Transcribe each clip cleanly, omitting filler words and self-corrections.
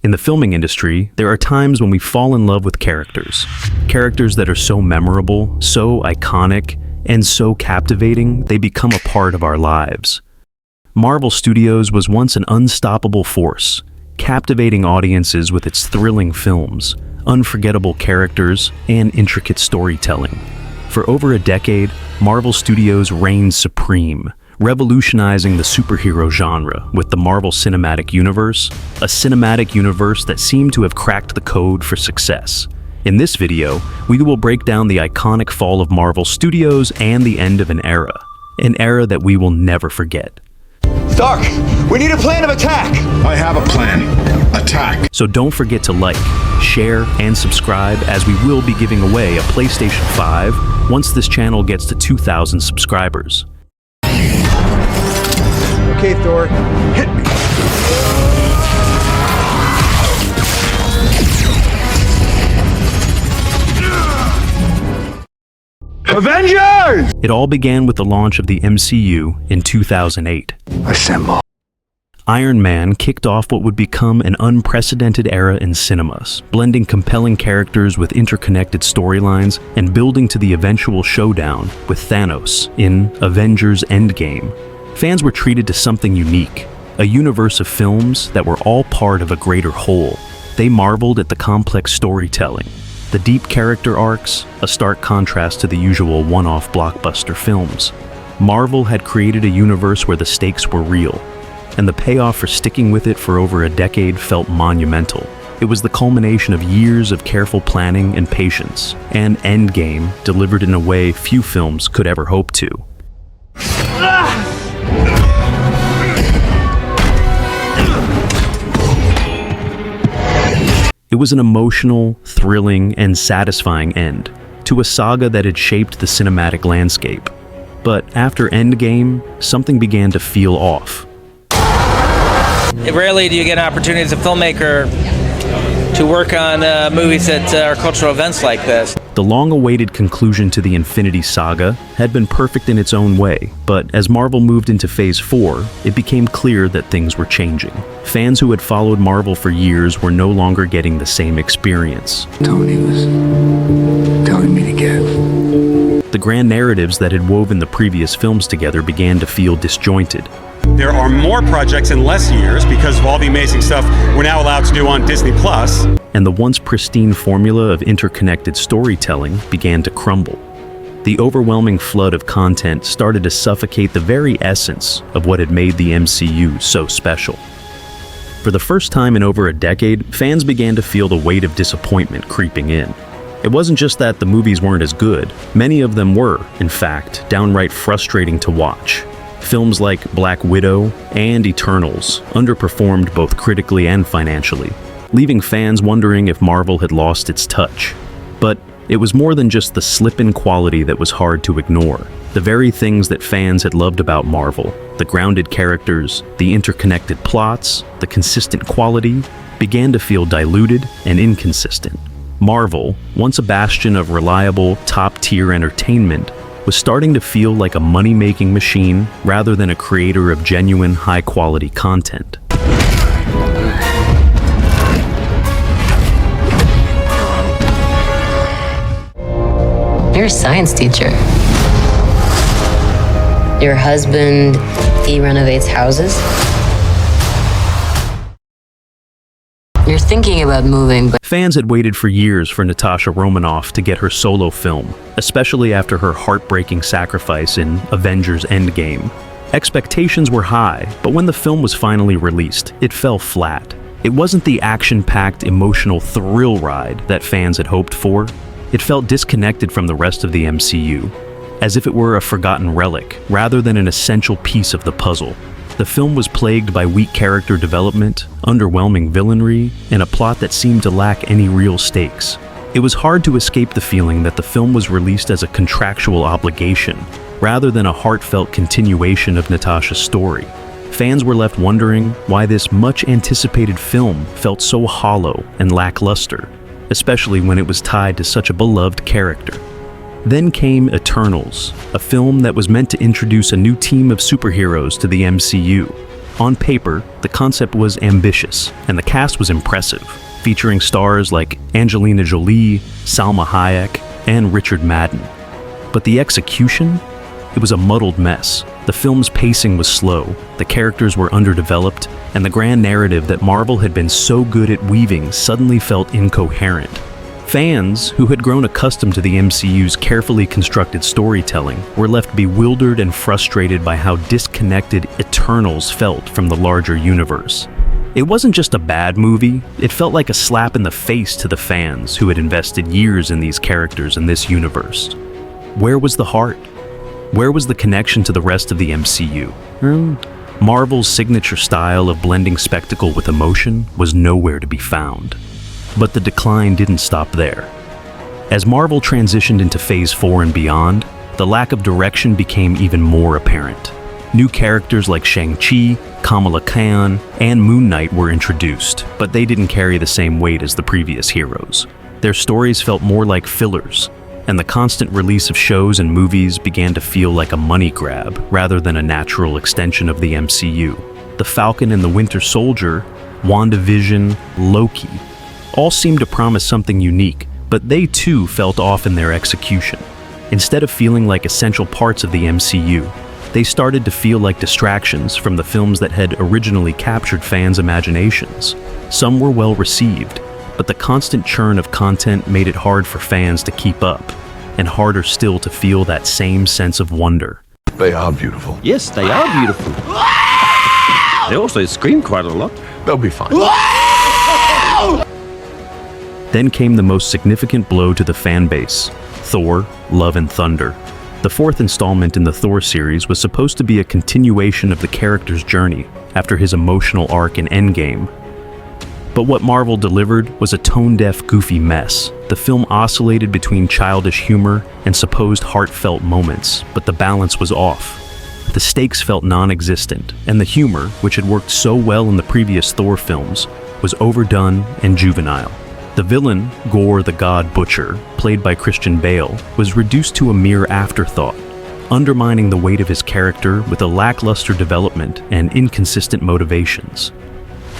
In the filming industry, there are times when we fall in love with characters. Characters that are so memorable, so iconic, and so captivating, they become a part of our lives. Marvel Studios was once an unstoppable force, captivating audiences with its thrilling films, unforgettable characters, and intricate storytelling. For over a decade, Marvel Studios reigned supreme, revolutionizing the superhero genre with the Marvel Cinematic Universe, a cinematic universe that seemed to have cracked the code for success. In this video, we will break down the iconic fall of Marvel Studios and the end of an era that we will never forget. Stark, we need a plan of attack! I have a plan. Attack. So don't forget to like, share, and subscribe, as we will be giving away a PlayStation 5 once this channel gets to 2,000 subscribers. Okay, Thor, hit me! Avengers! It all began with the launch of the MCU in 2008. Assemble. Iron Man kicked off what would become an unprecedented era in cinemas, blending compelling characters with interconnected storylines and building to the eventual showdown with Thanos in Avengers Endgame. Fans were treated to something unique, a universe of films that were all part of a greater whole. They marveled at the complex storytelling, the deep character arcs, a stark contrast to the usual one-off blockbuster films. Marvel had created a universe where the stakes were real, and the payoff for sticking with it for over a decade felt monumental. It was the culmination of years of careful planning and patience, and Endgame delivered in a way few films could ever hope to. It was an emotional, thrilling, and satisfying end to a saga that had shaped the cinematic landscape. But after Endgame, something began to feel off. Rarely do you get an opportunity as a filmmaker to work on movies that are cultural events like this. The long-awaited conclusion to the Infinity Saga had been perfect in its own way, but as Marvel moved into Phase 4, it became clear that things were changing. Fans who had followed Marvel for years were no longer getting the same experience. Tony was telling me to get. The grand narratives that had woven the previous films together began to feel disjointed. There are more projects in less years because of all the amazing stuff we're now allowed to do on Disney+. And the once pristine formula of interconnected storytelling began to crumble. The overwhelming flood of content started to suffocate the very essence of what had made the MCU so special. For the first time in over a decade, fans began to feel the weight of disappointment creeping in. It wasn't just that the movies weren't as good. Many of them were, in fact, downright frustrating to watch. Films like Black Widow and Eternals underperformed both critically and financially, leaving fans wondering if Marvel had lost its touch. But it was more than just the slip in quality that was hard to ignore. The very things that fans had loved about Marvel, the grounded characters, the interconnected plots, the consistent quality, began to feel diluted and inconsistent. Marvel, once a bastion of reliable, top-tier entertainment, was starting to feel like a money-making machine rather than a creator of genuine, high-quality content. You're a science teacher. Your husband, he renovates houses? You're thinking about moving, but Fans had waited for years for Natasha Romanoff to get her solo film, especially after her heartbreaking sacrifice in Avengers Endgame. Expectations were high, but when the film was finally released, it fell flat. It wasn't the action-packed, emotional thrill ride that fans had hoped for. It felt disconnected from the rest of the MCU, as if it were a forgotten relic, rather than an essential piece of the puzzle. The film was plagued by weak character development, underwhelming villainry, and a plot that seemed to lack any real stakes. It was hard to escape the feeling that the film was released as a contractual obligation, rather than a heartfelt continuation of Natasha's story. Fans were left wondering why this much-anticipated film felt so hollow and lackluster, especially when it was tied to such a beloved character. Then came Eternals, a film that was meant to introduce a new team of superheroes to the MCU. On paper, the concept was ambitious, and the cast was impressive, featuring stars like Angelina Jolie, Salma Hayek, and Richard Madden. But the execution? It was a muddled mess. The film's pacing was slow, the characters were underdeveloped, and the grand narrative that Marvel had been so good at weaving suddenly felt incoherent. Fans, who had grown accustomed to the MCU's carefully constructed storytelling, were left bewildered and frustrated by how disconnected Eternals felt from the larger universe. It wasn't just a bad movie, it felt like a slap in the face to the fans who had invested years in these characters and this universe. Where was the heart? Where was the connection to the rest of the MCU? Marvel's signature style of blending spectacle with emotion was nowhere to be found. But the decline didn't stop there. As Marvel transitioned into Phase 4 and beyond, the lack of direction became even more apparent. New characters like Shang-Chi, Kamala Khan, and Moon Knight were introduced, but they didn't carry the same weight as the previous heroes. Their stories felt more like fillers, and the constant release of shows and movies began to feel like a money grab rather than a natural extension of the MCU. The Falcon and the Winter Soldier, WandaVision, Loki, all seemed to promise something unique, but they too felt off in their execution. Instead of feeling like essential parts of the MCU, they started to feel like distractions from the films that had originally captured fans' imaginations. Some were well received, but the constant churn of content made it hard for fans to keep up, and harder still to feel that same sense of wonder. They are beautiful. Yes, they are beautiful. They also scream quite a lot. They'll be fine. Then came the most significant blow to the fan base, Thor: Love and Thunder. The fourth installment in the Thor series was supposed to be a continuation of the character's journey after his emotional arc in Endgame. But what Marvel delivered was a tone-deaf, goofy mess. The film oscillated between childish humor and supposed heartfelt moments, but the balance was off. The stakes felt non-existent, and the humor, which had worked so well in the previous Thor films, was overdone and juvenile. The villain, Gore the God Butcher, played by Christian Bale, was reduced to a mere afterthought, undermining the weight of his character with a lackluster development and inconsistent motivations.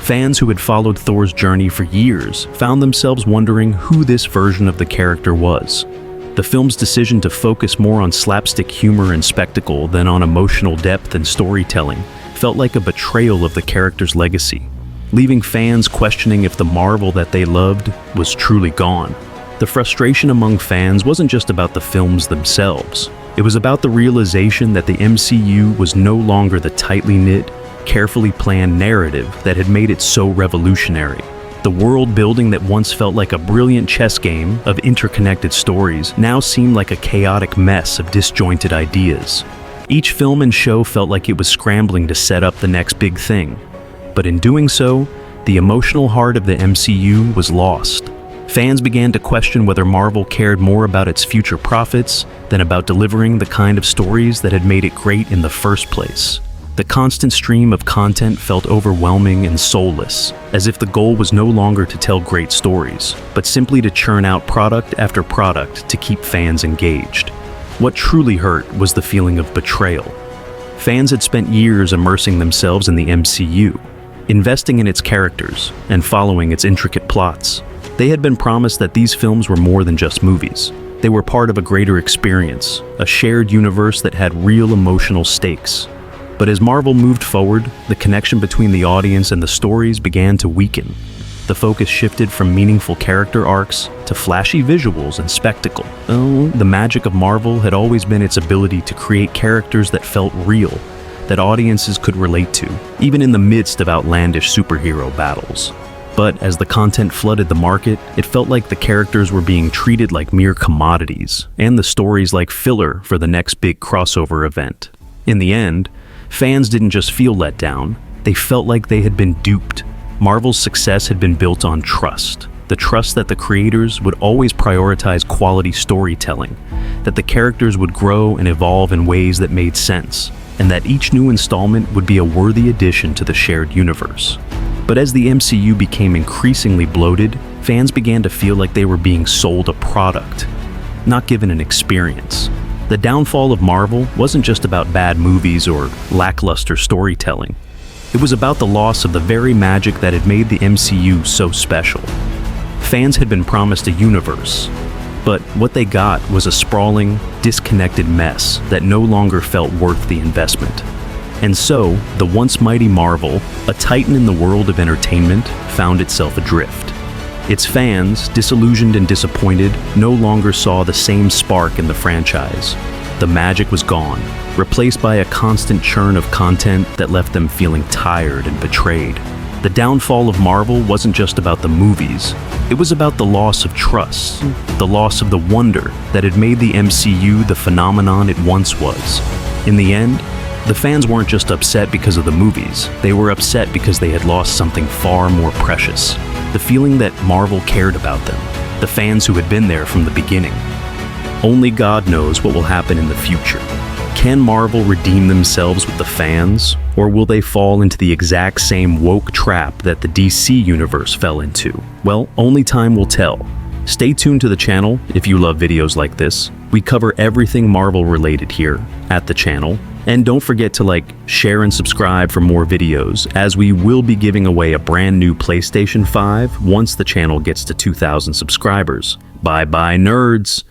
Fans who had followed Thor's journey for years found themselves wondering who this version of the character was. The film's decision to focus more on slapstick humor and spectacle than on emotional depth and storytelling felt like a betrayal of the character's legacy, leaving fans questioning if the Marvel that they loved was truly gone. The frustration among fans wasn't just about the films themselves. It was about the realization that the MCU was no longer the tightly knit, carefully planned narrative that had made it so revolutionary. The world building that once felt like a brilliant chess game of interconnected stories now seemed like a chaotic mess of disjointed ideas. Each film and show felt like it was scrambling to set up the next big thing. But in doing so, the emotional heart of the MCU was lost. Fans began to question whether Marvel cared more about its future profits than about delivering the kind of stories that had made it great in the first place. The constant stream of content felt overwhelming and soulless, as if the goal was no longer to tell great stories, but simply to churn out product after product to keep fans engaged. What truly hurt was the feeling of betrayal. Fans had spent years immersing themselves in the MCU, investing in its characters and following its intricate plots. They had been promised that these films were more than just movies. They were part of a greater experience, a shared universe that had real emotional stakes. But as Marvel moved forward, the connection between the audience and the stories began to weaken. The focus shifted from meaningful character arcs to flashy visuals and spectacle. The magic of Marvel had always been its ability to create characters that felt real, that audiences could relate to, even in the midst of outlandish superhero battles. But as the content flooded the market, it felt like the characters were being treated like mere commodities, and the stories like filler for the next big crossover event. In the end, fans didn't just feel let down, they felt like they had been duped. Marvel's success had been built on trust. The trust that the creators would always prioritize quality storytelling, that the characters would grow and evolve in ways that made sense, and that each new installment would be a worthy addition to the shared universe. But as the MCU became increasingly bloated, fans began to feel like they were being sold a product, not given an experience. The downfall of Marvel wasn't just about bad movies or lackluster storytelling. It was about the loss of the very magic that had made the MCU so special. Fans had been promised a universe, but what they got was a sprawling, disconnected mess that no longer felt worth the investment. And so, the once mighty Marvel, a titan in the world of entertainment, found itself adrift. Its fans, disillusioned and disappointed, no longer saw the same spark in the franchise. The magic was gone, replaced by a constant churn of content that left them feeling tired and betrayed. The downfall of Marvel wasn't just about the movies. It was about the loss of trust, the loss of the wonder that had made the MCU the phenomenon it once was. In the end, the fans weren't just upset because of the movies. They were upset because they had lost something far more precious. The feeling that Marvel cared about them, the fans who had been there from the beginning. Only God knows what will happen in the future. Can Marvel redeem themselves with the fans, or will they fall into the exact same woke trap that the DC universe fell into? Well, only time will tell. Stay tuned to the channel if you love videos like this. We cover everything Marvel related here at the channel. And don't forget to like, share, and subscribe for more videos, as we will be giving away a brand new PlayStation 5 once the channel gets to 2,000 subscribers. Bye bye, nerds!